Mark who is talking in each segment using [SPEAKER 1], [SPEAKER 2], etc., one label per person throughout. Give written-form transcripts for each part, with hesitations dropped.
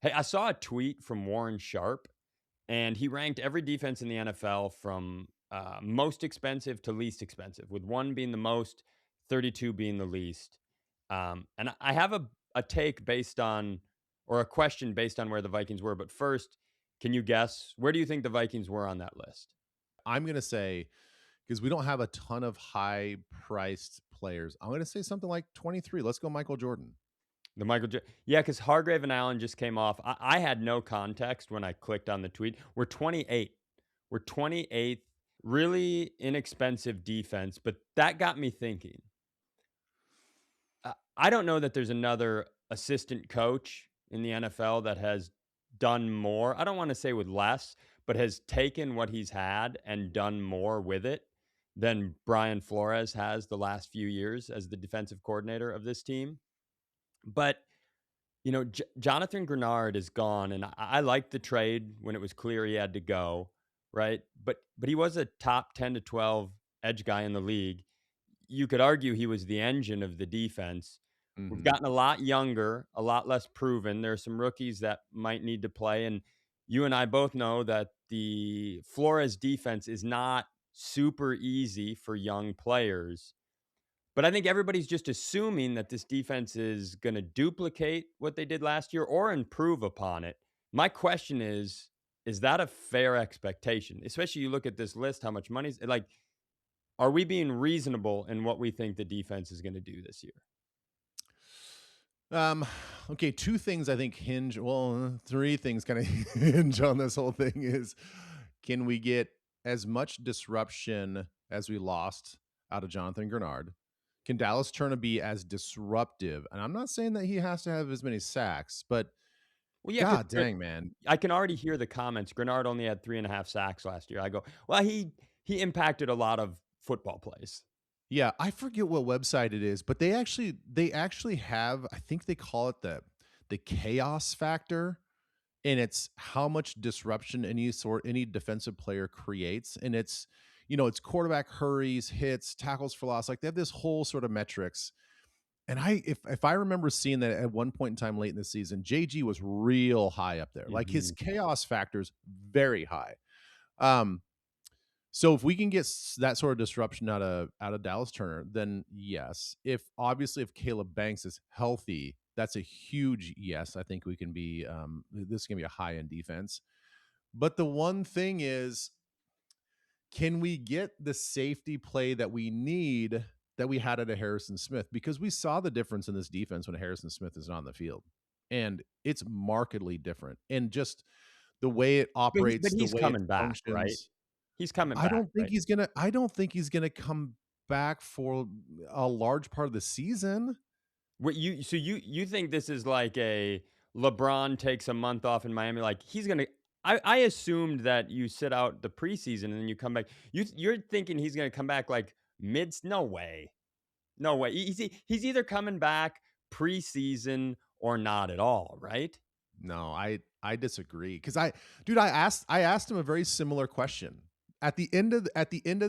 [SPEAKER 1] Hey, I saw a tweet from Warren Sharp, and he ranked every defense in the NFL from most expensive to least expensive, with one being the most, 32 being the least. And I have a take based on, or a question based on where the Vikings were. But first, can you guess where do you think the Vikings were on that list?
[SPEAKER 2] I'm gonna say because we don't have a ton of high priced players. I'm gonna say something like 23. Let's go, Michael Jordan.
[SPEAKER 1] Yeah, because Hargrave and Allen just came off. I had no context when I clicked on the tweet. We're 28. We're 28th, really inexpensive defense. But that got me thinking. I don't know that there's another assistant coach in the NFL that has done more. I don't want to say with less, but has taken what he's had and done more with it than Brian Flores has the last few years as the defensive coordinator of this team. But Jonathan Grenard is gone, and I liked the trade when it was clear he had to go, right? But he was a top 10 to 12 edge guy in the league. You could argue he was the engine of the defense. We've
[SPEAKER 2] Mhm.
[SPEAKER 1] gotten a lot younger, a lot less proven. There are some rookies that might need to play, and you and I both know that the Flores defense is not super easy for young players. But I think everybody's just assuming that this defense is going to duplicate what they did last year or improve upon it. My question is that a fair expectation? Especially you look at this list, how much money's like, are we being reasonable in what we think the defense is going to do this year?
[SPEAKER 2] Um, okay, 2 things I think hinge well, 3 things kinda hinge on this whole thing is, can we get as much disruption as we lost out of Jonathan Grenard? Can Dallas Turner be as disruptive? And I'm not saying that he has to have as many sacks, but
[SPEAKER 1] Well, yeah, because
[SPEAKER 2] god dang, man.
[SPEAKER 1] I can already hear the comments. Grenard only had 3.5 sacks last year. I go, well, he impacted a lot of football plays.
[SPEAKER 2] Yeah, I forget what website it is, but they actually have I think they call it the chaos factor, and it's how much disruption any defensive player creates, and it's quarterback hurries, hits, tackles for loss, like, they have this whole sort of metrics, and if I remember seeing that at one point in time late in the season, JG was real high up there, like, his
[SPEAKER 1] Mhm.
[SPEAKER 2] chaos factor's very high. Um, so if we can get that sort of disruption out of Dallas Turner, then yes. If Caleb Banks is healthy, that's a huge yes. I think we can be this can be a high end defense. But the one thing is, can we get the safety play that we need that we had out of Harrison Smith? Because we saw the difference in this defense when Harrison Smith is on the field, and it's markedly different. And just the way it
[SPEAKER 1] But
[SPEAKER 2] operates, the
[SPEAKER 1] he's
[SPEAKER 2] way it
[SPEAKER 1] coming back, right?
[SPEAKER 2] functions,
[SPEAKER 1] He's coming
[SPEAKER 2] I
[SPEAKER 1] back,
[SPEAKER 2] don't think
[SPEAKER 1] right?
[SPEAKER 2] he's gonna I don't think he's gonna come back for a large part of the season.
[SPEAKER 1] You think this is like a LeBron takes a month off in Miami? Like he's gonna. I assumed that you sit out the preseason and then you come back. You're thinking he's gonna come back like mid? No way, no way. He's either coming back preseason or not at all, right?
[SPEAKER 2] No, I disagree because I asked him a very similar question at the end of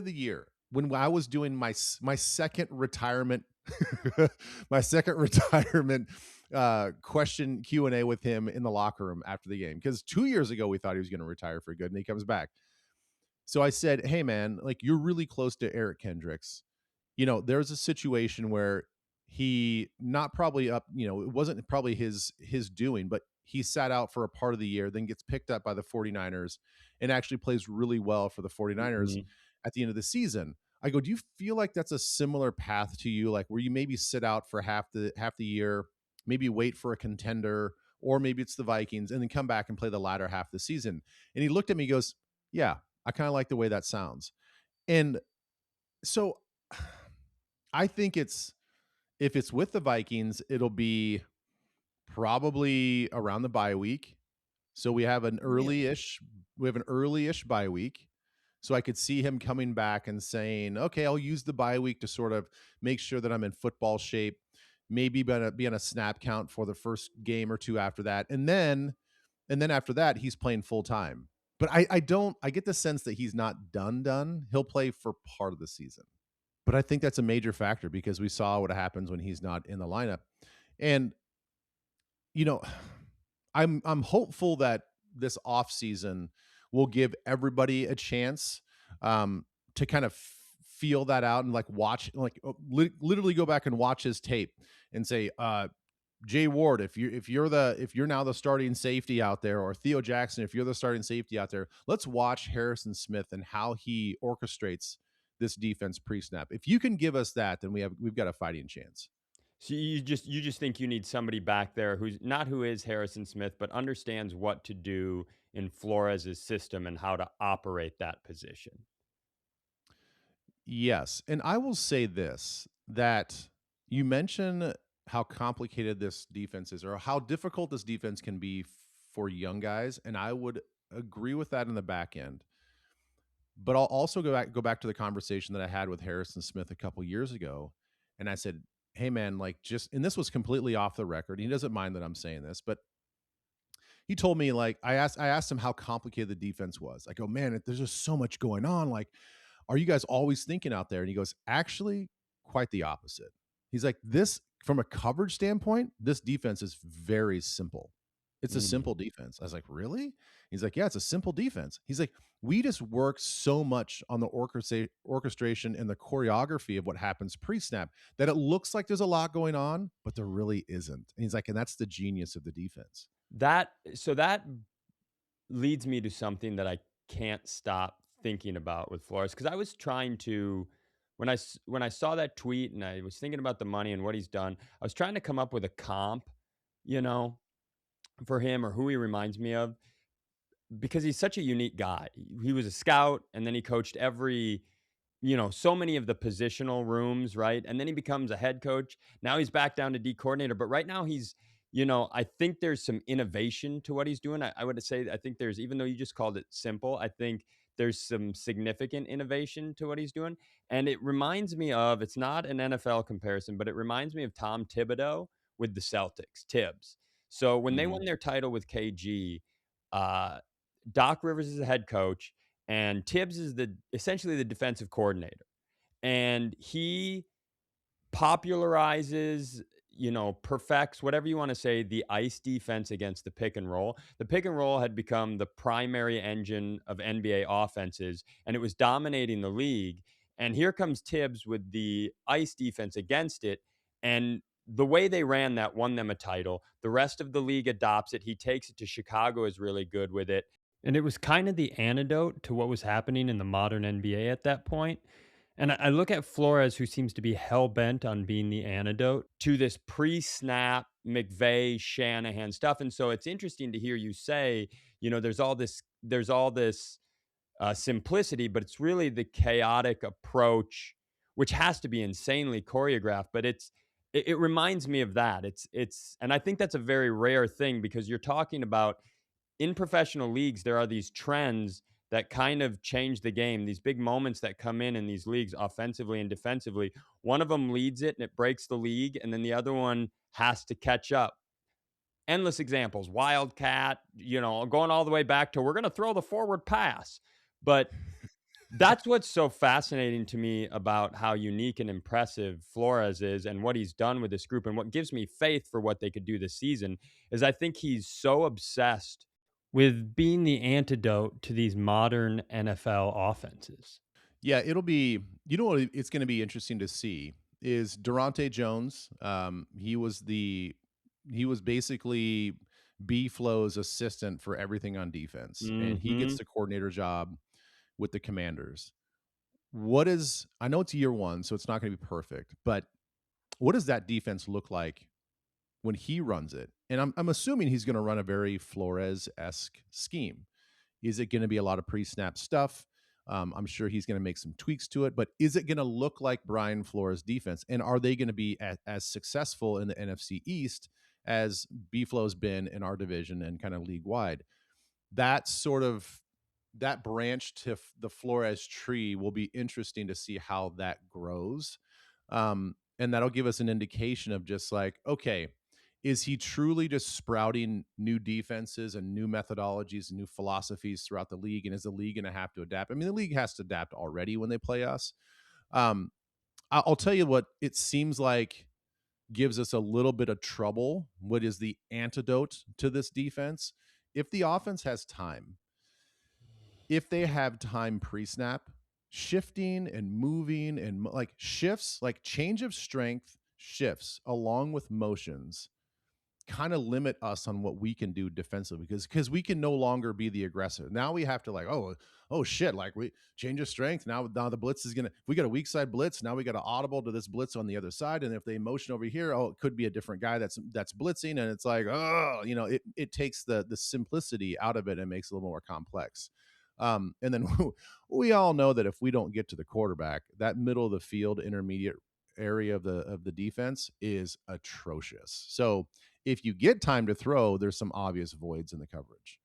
[SPEAKER 2] the year when I was doing my second retirement my second retirement question Q&A with him in the locker room after the game, because 2 years ago we thought he was going to retire for good and he comes back. So I said, hey man, like, you're really close to Eric Kendricks. There's a situation where he not probably up, it wasn't probably his doing, but he sat out for a part of the year, then gets picked up by the 49ers and actually plays really well for the 49ers
[SPEAKER 1] Mhm.
[SPEAKER 2] at the end of the season. I go, do you feel like that's a similar path to you, like where you maybe sit out for half the year, maybe wait for a contender, or maybe it's the Vikings, and then come back and play the latter half of the season? And he looked at me, he goes, yeah, I kind of like the way that sounds. And so I think if it's with the Vikings, it'll be probably around the bye week. So
[SPEAKER 1] Really?
[SPEAKER 2] we have an early-ish bye week. So I could see him coming back and saying, "Okay, I'll use the bye week to sort of make sure that I'm in football shape. Maybe be on a snap count for the first game or two after that, and then after that, he's playing full time." But I get the sense that he's not done. He'll play for part of the season. But I think that's a major factor because we saw what happens when he's not in the lineup. And, you know, I'm hopeful that this offseason will give everybody a chance, to kind of feel that out and like watch, like literally go back and watch his tape and say, Jay Ward, if you're now the starting safety out there, or Theo Jackson, if you're the starting safety out there, let's watch Harrison Smith and how he orchestrates this defense pre-snap. If you can give us that, then we've got a fighting chance.
[SPEAKER 1] So you just think you need somebody back there who's not who is Harrison Smith, but understands what to do in Flores' system and how to operate that position.
[SPEAKER 2] Yes, and I will say this, that you mention how complicated this defense is, or how difficult this defense can be for young guys, and I would agree with that in the back end. But I'll also go back to the conversation that I had with Harrison Smith a couple years ago, and I said, "Hey man, like just," and this was completely off the record. He doesn't mind that I'm saying this, but he told me, like, I asked him how complicated the defense was. I go, "Man, there's just so much going on. Like, are you guys always thinking out there?" And he goes, "Actually, quite the opposite." He's like, "This, from a coverage standpoint, this defense is very simple. It's a
[SPEAKER 1] Mm.
[SPEAKER 2] simple defense." I was like, "Really?" He's like, "Yeah, it's a simple defense." He's like, "We just work so much on the orchestration and the choreography of what happens pre-snap that it looks like there's a lot going on, but there really isn't." And he's like, "And that's the genius of the defense."
[SPEAKER 1] That leads me to something that I can't stop thinking about with Flores, because I was trying to when I saw that tweet and I was thinking about the money and what he's done, I was trying to come up with a comp, you know, for him or who he reminds me of, because he's such a unique guy. He was a scout and then he coached so many of the positional rooms, right? And then he becomes a head coach. Now he's back down to D coordinator, but right now I think there's some innovation to what he's doing. I would say, I think there's, even though you just called it simple, I think there's some significant innovation to what he's doing. And it reminds me of, it's not an NFL comparison, but it reminds me of Tom Thibodeau with the Celtics, Tibbs. So when they
[SPEAKER 2] Mhm.
[SPEAKER 1] won their title with KG, uh, Doc Rivers is the head coach and Tibbs is essentially the defensive coordinator. And he popularizes, perfects, whatever you want to say, the ice defense against the pick and roll. The pick and roll had become the primary engine of NBA offenses, and it was dominating the league. And here comes Tibbs with the ice defense against it. And the way they ran that won them a title. The rest of the league adopts it. He takes it to Chicago, is really good with it. And it was kind of the antidote to what was happening in the modern NBA at that point. And I look at Flores, who seems to be hell bent on being the antidote to this pre snap McVay Shanahan stuff. And so it's interesting to hear you say, there's all this simplicity, but it's really the chaotic approach, which has to be insanely choreographed. But it reminds me of that. And I think that's a very rare thing, because you're talking about, in professional leagues, there are these trends that kind of change the game, these big moments that come in these leagues, offensively and defensively. One of them leads it and it breaks the league, and then the other one has to catch up. Endless examples, Wildcat, going all the way back to, we're going to throw the forward pass. But that's what's so fascinating to me about how unique and impressive Flores is and what he's done with this group, and what gives me faith for what they could do this season is, I think he's so obsessed with being the antidote to these modern NFL offenses.
[SPEAKER 2] Yeah, it'll be, you know what it's gonna be interesting to see is Durante Jones. He was basically B Flow's assistant for everything on defense, and he gets
[SPEAKER 1] Mhm.
[SPEAKER 2] the coordinator job with the Commanders. What is, I know it's year 1, so it's not gonna be perfect, but what does that defense look like when he runs it? And I'm assuming he's gonna run a very Flores-esque scheme. Is it going to be a lot of pre-snap stuff? I'm sure he's going to make some tweaks to it, but is it going to look like Brian Flores' defense? And are they going to be as successful in the NFC East as B Flow's been in our division and kind of league wide? That sort of, that branch to the Flores tree will be interesting to see how that grows. And that'll give us an indication of just like, okay, is he truly just sprouting new defenses and new methodologies and new philosophies throughout the league? And is the league going to have to adapt? I mean, the league has to adapt already when they play us. Um, I'll tell you what it seems like gives us a little bit of trouble. What is the antidote to this defense? If the offense has time, if they have time pre-snap, shifting and moving and like shifts, like change of strength shifts along with motions kind of limit us on what we can do defensively because we can no longer be the aggressor. Now we have to like, oh shit, like we change of strength. Now the blitz is gonna, if we got a weak side blitz, now we got to audible to this blitz on the other side. And if they motion over here, oh, it could be a different guy that's blitzing. And it's like, oh, it takes the simplicity out of it and makes it a little more complex. And then we all know that if we don't get to the quarterback, that middle of the field intermediate area of the defense is atrocious. So if you get time to throw, there's some obvious voids in the coverage.